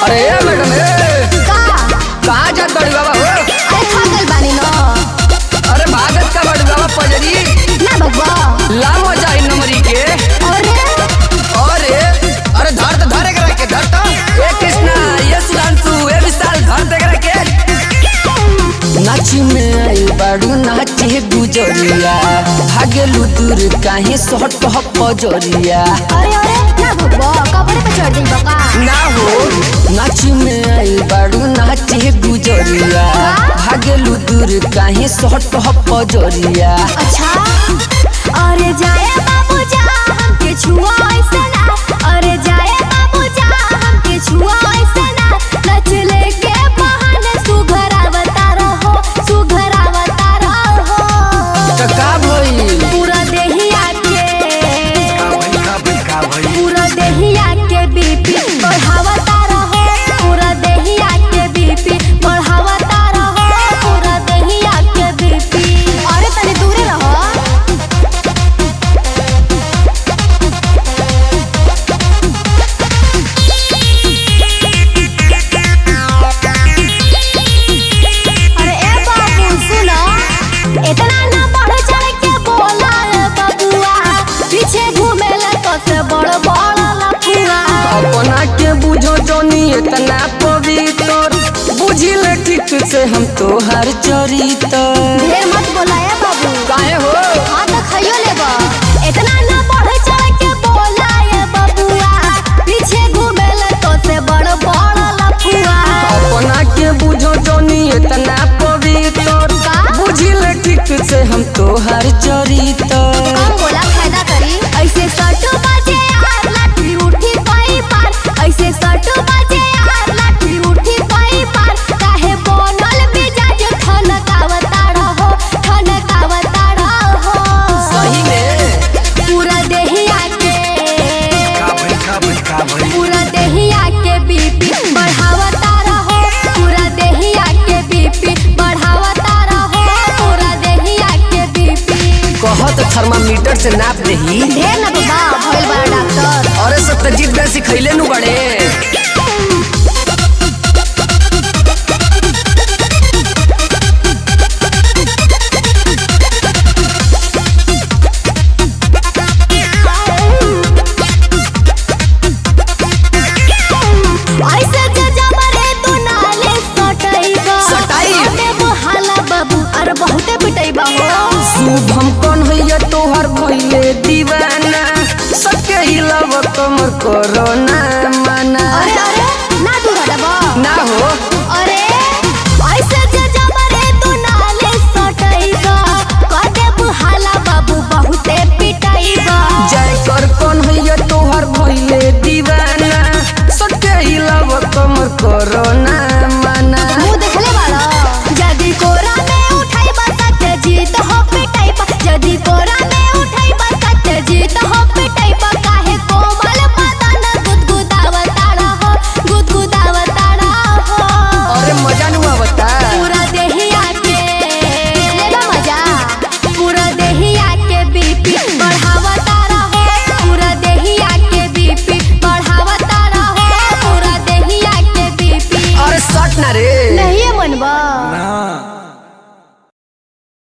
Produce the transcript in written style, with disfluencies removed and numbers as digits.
अरे मैडम कहाँ जात बड़ी बाबा हो? अरे थकल बानी न। अरे भागत का बड़ी बाबा पजरी ना भगवा लाम हो जाए नमरी के। अरे धर तो धरे करा के धर तो ए कृष्णा ये सुधांशु ए विशाल धर दे करा के। नाची में आई बाड़ू नाचे गुजरिया भागेलू दूर काहे सट पजरिया। अरे ना भगवा कपड़े पे चढ़ जाई बका ना हो नाची में आई बाड़ू नाचे गुजरिया भागेलू दूर काहे सट पजरिया। अच्छा अरे जाए बाबू जा हमके छुआ ऐसे ना। अरे जाए बाबू जा हमके छुआ ऐसे ना। नच लेके बहाने सुघरावता रहो सुघरावता रहो। तो का भई पूरा देहिया के बीपी बढ़ावता रहो। पूरा देहिया के बीपी बढ़ावता रहो। पूरा देहिया के बीपी। अरे तनी दूरे रहो। अरे ए बाबू सुनो इतना ना बढ़ चढ़ के बोला रे बबुआ। पीछे घूमेला तो से बड़ बड़ लफुआ। अपना के बुझो जोनी इतना पवित्र बुझिल ठीक से हम तोहार चरित्र। ढेर मत बोला ए बाबू। काहे हो हाँ तो खाइयो लेबा। इतना ना बढ़ चढ़ के बोला ए बबुआ। पीछे घूमेला तो से बड़ बड़ लफुआ। अपना के बुझो जोनी इतना पवित्र बुझिल ठीक से हम तोहार चरित्र। कम बोला फायदा करी। ऐसे सटू बाजे यार लाठी उठी पाई पार। ऐसे सटू बाजे यार लाठी उठी पाई पार। काहे बनल मिजाज ठनकावता रहो ठनकावता रहो। सही में पूरा देहिया के बीपी बढ़ावता रहो। पूरा देहिया के बीपी बढ़ावता रहो। पूरा देहिया के बीपी। कहत थर्मामीटर से नाप देही। ढेर ना बाबा भइल बा डॉक्टर। अरे सत्यजीत वैसी खैले नु बड़े।